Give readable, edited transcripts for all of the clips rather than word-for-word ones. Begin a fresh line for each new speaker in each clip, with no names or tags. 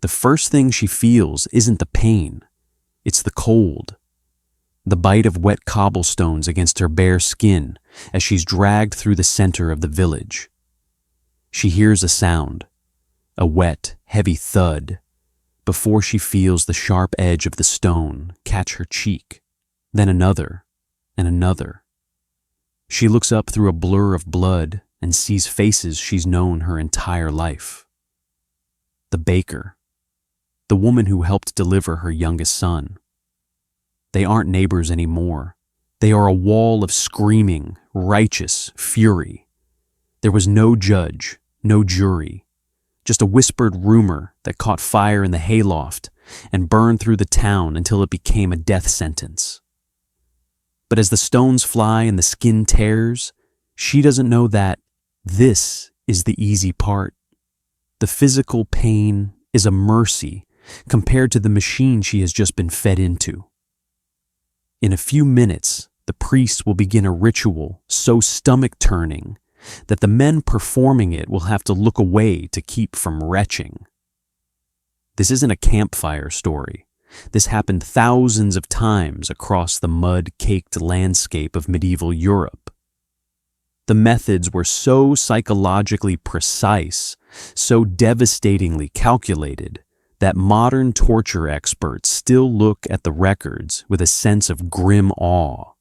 The first thing she feels isn't the pain, it's the cold. The bite of wet cobblestones against her bare skin as she's dragged through the center of the village. She hears a sound, a wet, heavy thud, before she feels the sharp edge of the stone catch her cheek, then another and another. She looks up through a blur of blood and sees faces she's known her entire life. The baker, the woman who helped deliver her youngest son. They aren't neighbors anymore. They are a wall of screaming, righteous fury. There was no judge, no jury, just a whispered rumor that caught fire in the hayloft and burned through the town until it became a death sentence. But as the stones fly and the skin tears, she doesn't know that this is the easy part. The physical pain is a mercy compared to the machine she has just been fed into. In a few minutes, the priest will begin a ritual so stomach-turning that the men performing it will have to look away to keep from retching. This isn't a campfire story. This happened thousands of times across the mud-caked landscape of medieval Europe. The methods were so psychologically precise, so devastatingly calculated, that modern torture experts still look at the records with a sense of grim awe.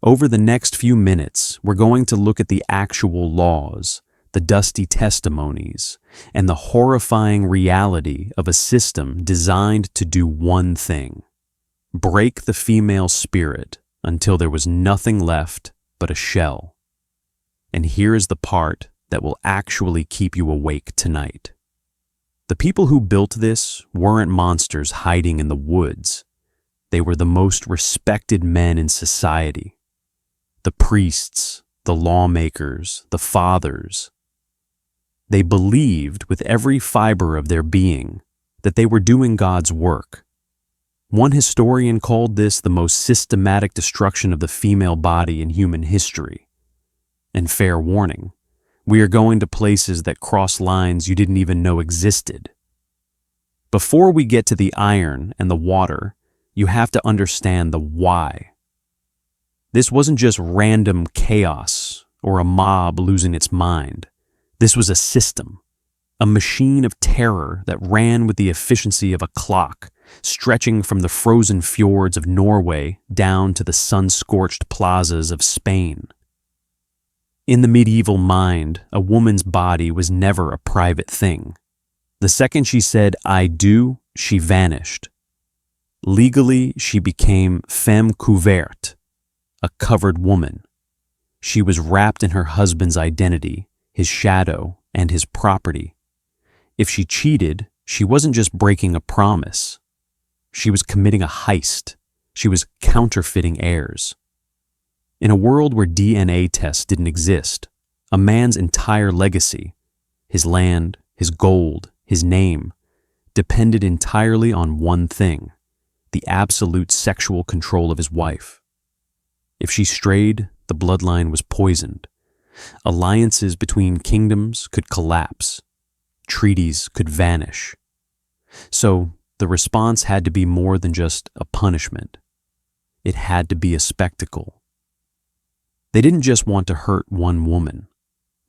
Over the next few minutes, we're going to look at the actual laws, the dusty testimonies, and the horrifying reality of a system designed to do one thing: break the female spirit until there was nothing left but a shell. And here is the part that will actually keep you awake tonight. The people who built this weren't monsters hiding in the woods. They were the most respected men in society. The priests, the lawmakers, the fathers. They believed with every fiber of their being that they were doing God's work. One historian called this the most systematic destruction of the female body in human history. And fair warning, we are going to places that cross lines you didn't even know existed. Before we get to the iron and the water, you have to understand the why. This wasn't just random chaos or a mob losing its mind. This was a system, a machine of terror that ran with the efficiency of a clock, stretching from the frozen fjords of Norway down to the sun-scorched plazas of Spain. In the medieval mind, a woman's body was never a private thing. The second she said, "I do," she vanished. Legally, she became femme couverte, a covered woman. She was wrapped in her husband's identity, his shadow, and his property. If she cheated, she wasn't just breaking a promise. She was committing a heist. She was counterfeiting heirs. In a world where DNA tests didn't exist, a man's entire legacy, his land, his gold, his name, depended entirely on one thing: the absolute sexual control of his wife. If she strayed, the bloodline was poisoned. Alliances between kingdoms could collapse. Treaties could vanish. So the response had to be more than just a punishment. It had to be a spectacle. They didn't just want to hurt one woman.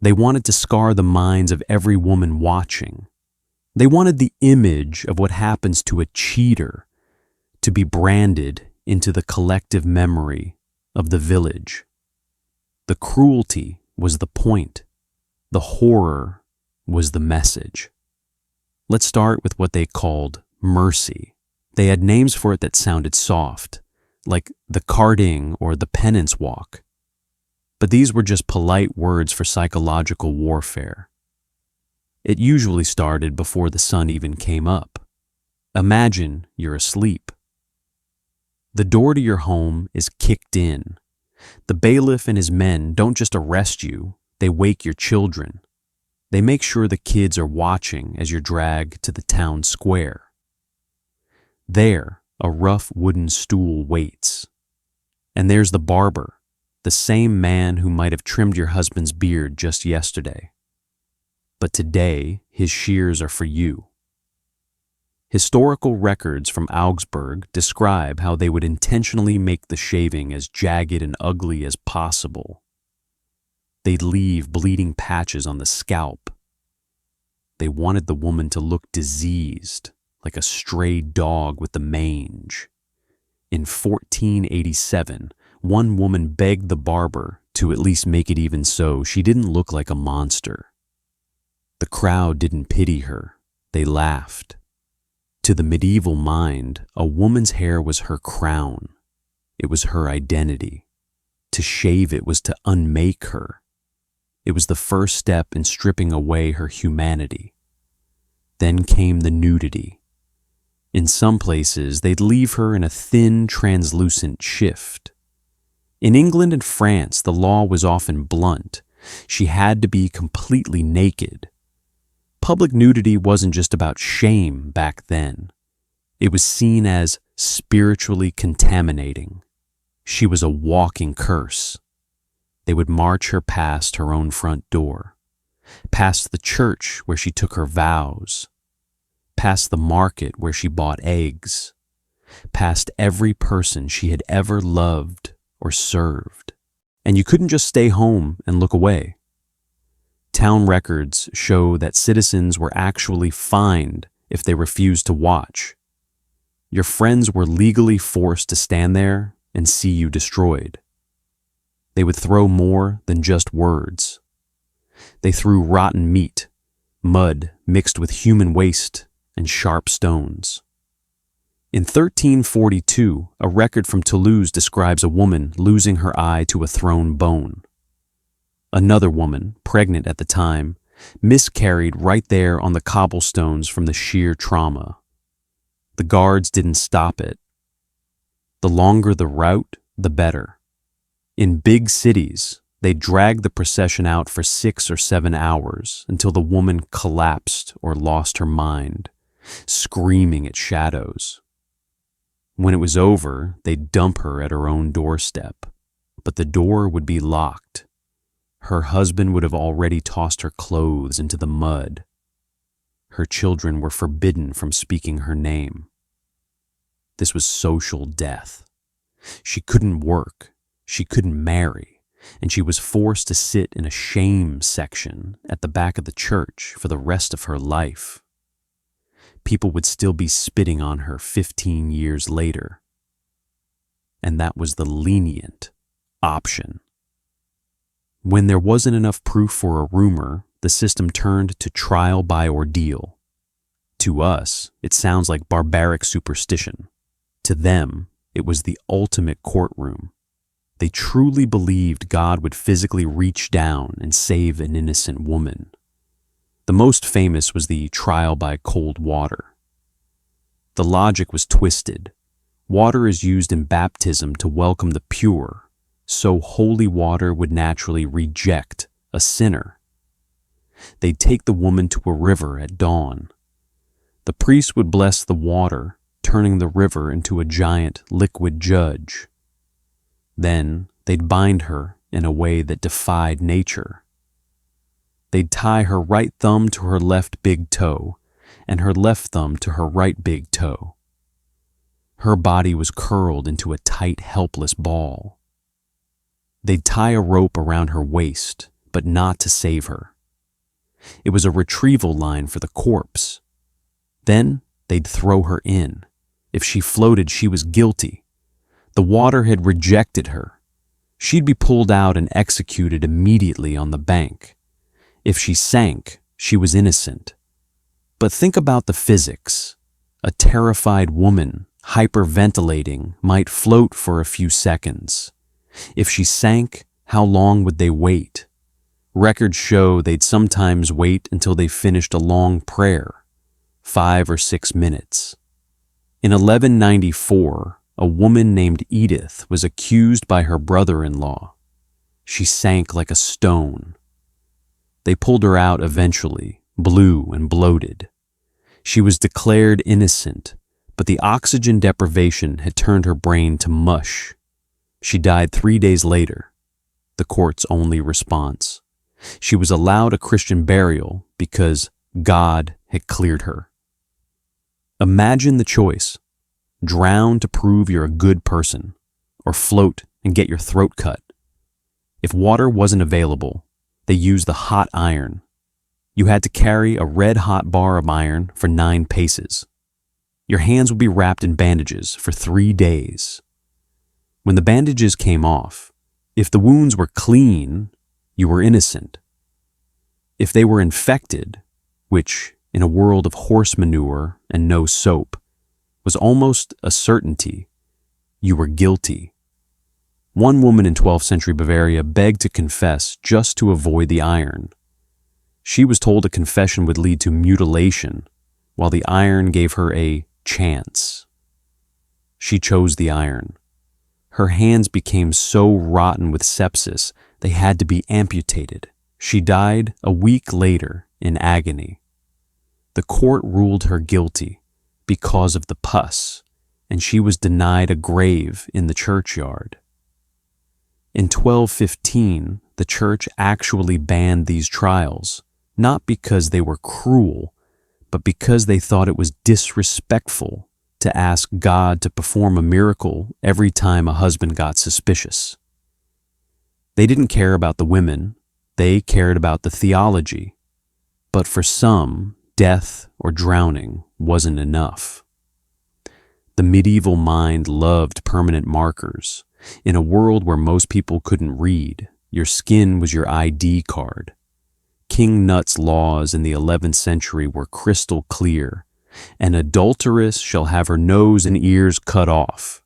They wanted to scar the minds of every woman watching. They wanted the image of what happens to a cheater to be branded into the collective memory of the village. The cruelty was the point. The horror was the message. Let's start with what they called mercy. They had names for it that sounded soft, like the carding or the penance walk. But these were just polite words for psychological warfare. It usually started before the sun even came up. Imagine you're asleep. The door to your home is kicked in. The bailiff and his men don't just arrest you, they wake your children. They make sure the kids are watching as you're dragged to the town square. There, a rough wooden stool waits. And there's the barber, the same man who might have trimmed your husband's beard just yesterday. But today, his shears are for you. Historical records from Augsburg describe how they would intentionally make the shaving as jagged and ugly as possible. They'd leave bleeding patches on the scalp. They wanted the woman to look diseased, like a stray dog with the mange. In 1487, one woman begged the barber to at least make it even so she didn't look like a monster. The crowd didn't pity her, they laughed. To the medieval mind, a woman's hair was her crown. It was her identity. To shave it was to unmake her. It was the first step in stripping away her humanity. Then came the nudity. In some places, they'd leave her in a thin, translucent shift. In England and France, the law was often blunt. She had to be completely naked. Public nudity wasn't just about shame back then. It was seen as spiritually contaminating. She was a walking curse. They would march her past her own front door, past the church where she took her vows, past the market where she bought eggs, past every person she had ever loved or served. And you couldn't just stay home and look away. Town records show that citizens were actually fined if they refused to watch. Your friends were legally forced to stand there and see you destroyed. They would throw more than just words. They threw rotten meat, mud mixed with human waste, and sharp stones. In 1342, a record from Toulouse describes a woman losing her eye to a thrown bone. Another woman, pregnant at the time, miscarried right there on the cobblestones from the sheer trauma. The guards didn't stop it. The longer the route, the better. In big cities, they dragged the procession out for 6 or 7 hours until the woman collapsed or lost her mind, screaming at shadows. When it was over, they'd dump her at her own doorstep, but the door would be locked. Her husband would have already tossed her clothes into the mud. Her children were forbidden from speaking her name. This was social death. She couldn't work, she couldn't marry, and she was forced to sit in a shame section at the back of the church for the rest of her life. People would still be spitting on her 15 years later. And that was the lenient option. When there wasn't enough proof for a rumor, the system turned to trial by ordeal. To us, it sounds like barbaric superstition. To them, it was the ultimate courtroom. They truly believed God would physically reach down and save an innocent woman. The most famous was the trial by cold water. The logic was twisted. Water is used in baptism to welcome the pure, so holy water would naturally reject a sinner. They'd take the woman to a river at dawn. The priest would bless the water, turning the river into a giant liquid judge. Then they'd bind her in a way that defied nature. They'd tie her right thumb to her left big toe and her left thumb to her right big toe. Her body was curled into a tight, helpless ball. They'd tie a rope around her waist, but not to save her. It was a retrieval line for the corpse. Then they'd throw her in. If she floated, she was guilty. The water had rejected her. She'd be pulled out and executed immediately on the bank. If she sank, she was innocent. But think about the physics. A terrified woman, hyperventilating, might float for a few seconds. If she sank, how long would they wait? Records show they'd sometimes wait until they finished a long prayer, 5 or 6 minutes. In 1194, a woman named Edith was accused by her brother-in-law. She sank like a stone. They pulled her out eventually, blue and bloated. She was declared innocent, but the oxygen deprivation had turned her brain to mush. She died 3 days later, the court's only response. She was allowed a Christian burial because God had cleared her. Imagine the choice: drown to prove you're a good person, or float and get your throat cut. If water wasn't available, they used the hot iron. You had to carry a red-hot bar of iron for 9 paces. Your hands would be wrapped in bandages for 3 days. When the bandages came off, if the wounds were clean, you were innocent. If they were infected, which, in a world of horse manure and no soap, was almost a certainty, you were guilty. One woman in 12th century Bavaria begged to confess just to avoid the iron. She was told a confession would lead to mutilation, while the iron gave her a chance. She chose the iron. Her hands became so rotten with sepsis, they had to be amputated. She died a week later in agony. The court ruled her guilty because of the pus, and she was denied a grave in the churchyard. In 1215, the church actually banned these trials, not because they were cruel, but because they thought it was disrespectful to ask God to perform a miracle every time a husband got suspicious. They didn't care about the women, they cared about the theology. But for some, death or drowning wasn't enough. The medieval mind loved permanent markers. In a world where most people couldn't read, your skin was your ID card. King Cnut's laws in the 11th century were crystal clear. An adulteress shall have her nose and ears cut off.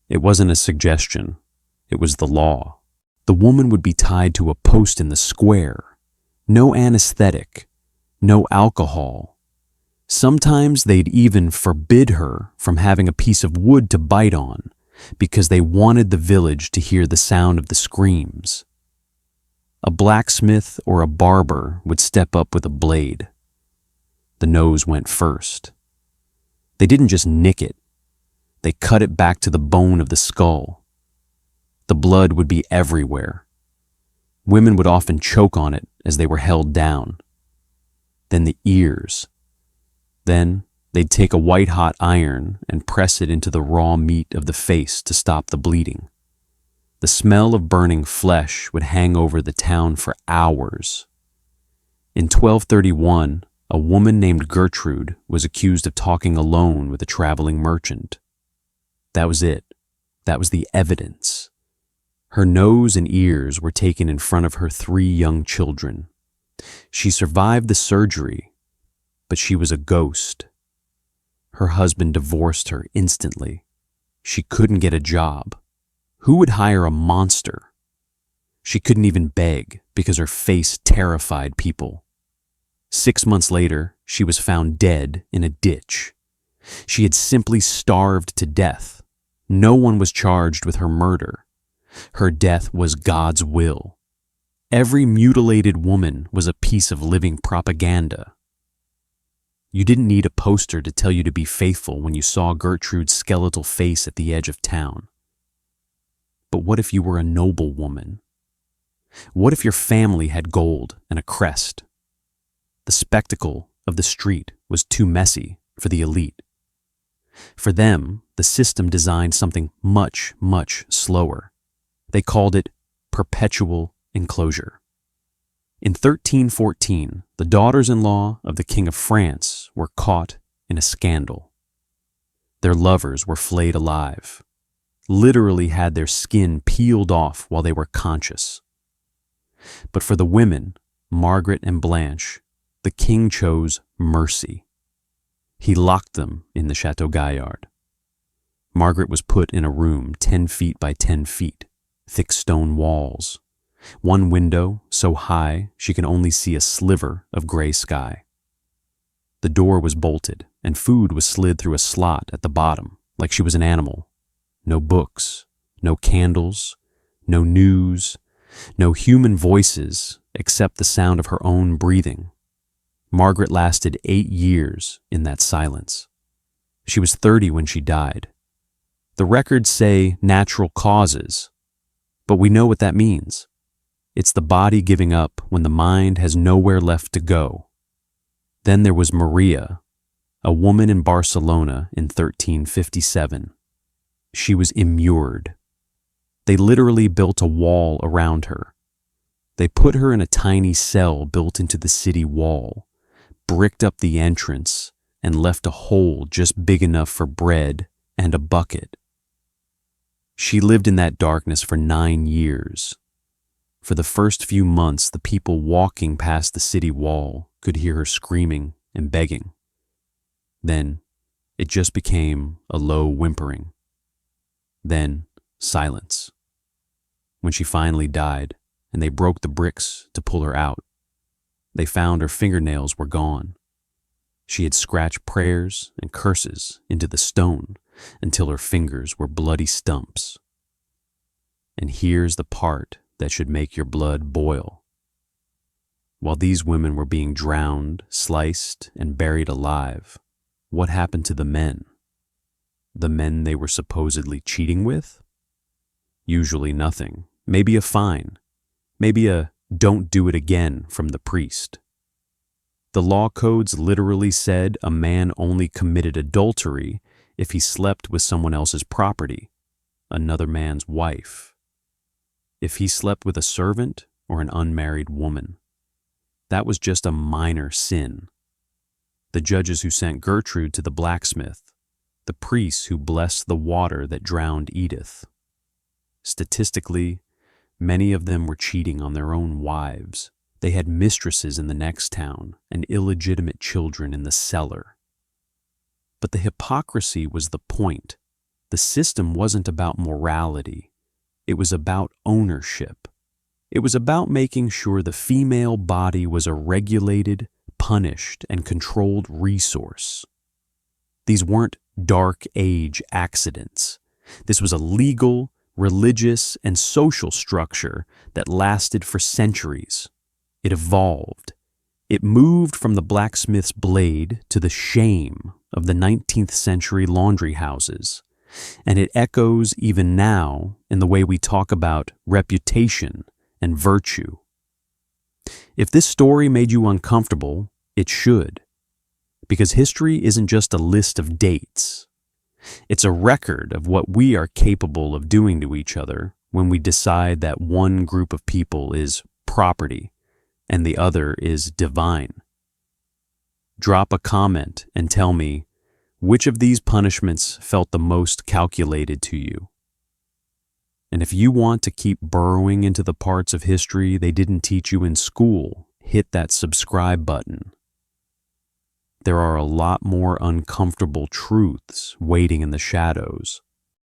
It wasn't a suggestion. It was the law. The woman would be tied to a post in the square. No anesthetic. No alcohol. Sometimes they'd even forbid her from having a piece of wood to bite on because they wanted the village to hear the sound of the screams. A blacksmith or a barber would step up with a blade. The nose went first. They didn't just nick it. They cut it back to the bone of the skull. The blood would be everywhere. Women would often choke on it as they were held down. Then the ears. Then they'd take a white-hot iron and press it into the raw meat of the face to stop the bleeding. The smell of burning flesh would hang over the town for hours. In 1231, a woman named Gertrude was accused of talking alone with a traveling merchant. That was it. That was the evidence. Her nose and ears were taken in front of her 3 young children. She survived the surgery, but she was a ghost. Her husband divorced her instantly. She couldn't get a job. Who would hire a monster? She couldn't even beg because her face terrified people. 6 months later, she was found dead in a ditch. She had simply starved to death. No one was charged with her murder. Her death was God's will. Every mutilated woman was a piece of living propaganda. You didn't need a poster to tell you to be faithful when you saw Gertrude's skeletal face at the edge of town. But what if you were a noble woman? What if your family had gold and a crest? The spectacle of the street was too messy for the elite. For them, the system designed something much, much slower. They called it perpetual enclosure. In 1314, the daughters-in-law of the King of France were caught in a scandal. Their lovers were flayed alive, literally had their skin peeled off while they were conscious. But for the women, Margaret and Blanche, the king chose mercy. He locked them in the Chateau Gaillard. Margaret was put in a room 10 feet by 10 feet, thick stone walls. One window so high she could only see a sliver of gray sky. The door was bolted, and food was slid through a slot at the bottom, like she was an animal. No books, no candles, no news, no human voices except the sound of her own breathing. Margaret lasted 8 years in that silence. She was 30 when she died. The records say natural causes, but we know what that means. It's the body giving up when the mind has nowhere left to go. Then there was Maria, a woman in Barcelona in 1357. She was immured. They literally built a wall around her. They put her in a tiny cell built into the city wall, bricked up the entrance, and left a hole just big enough for bread and a bucket. She lived in that darkness for 9 years. For the first few months, the people walking past the city wall could hear her screaming and begging. Then it just became a low whimpering. Then silence. When she finally died and they broke the bricks to pull her out, they found her fingernails were gone. She had scratched prayers and curses into the stone until her fingers were bloody stumps. And here's the part that should make your blood boil. While these women were being drowned, sliced, and buried alive, what happened to the men? The men they were supposedly cheating with? Usually nothing. Maybe a fine. Maybe a "don't do it again" from the priest. The law codes literally said a man only committed adultery if he slept with someone else's property, another man's wife. If he slept with a servant or an unmarried woman, that was just a minor sin. The judges who sent Gertrude to the blacksmith, the priests who blessed the water that drowned Edith. Statistically, many of them were cheating on their own wives. They had mistresses in the next town and illegitimate children in the cellar. But the hypocrisy was the point. The system wasn't about morality. It was about ownership. It was about making sure the female body was a regulated, punished, and controlled resource. These weren't dark age accidents. This was a legal, religious, and social structure that lasted for centuries. It evolved. It moved from the blacksmith's blade to the shame of the 19th century laundry houses. And it echoes even now in the way we talk about reputation and virtue. If this story made you uncomfortable, it should. Because history isn't just a list of dates. It's a record of what we are capable of doing to each other when we decide that one group of people is property and the other is divine. Drop a comment and tell me, which of these punishments felt the most calculated to you? And if you want to keep burrowing into the parts of history they didn't teach you in school, hit that subscribe button. There are a lot more uncomfortable truths waiting in the shadows.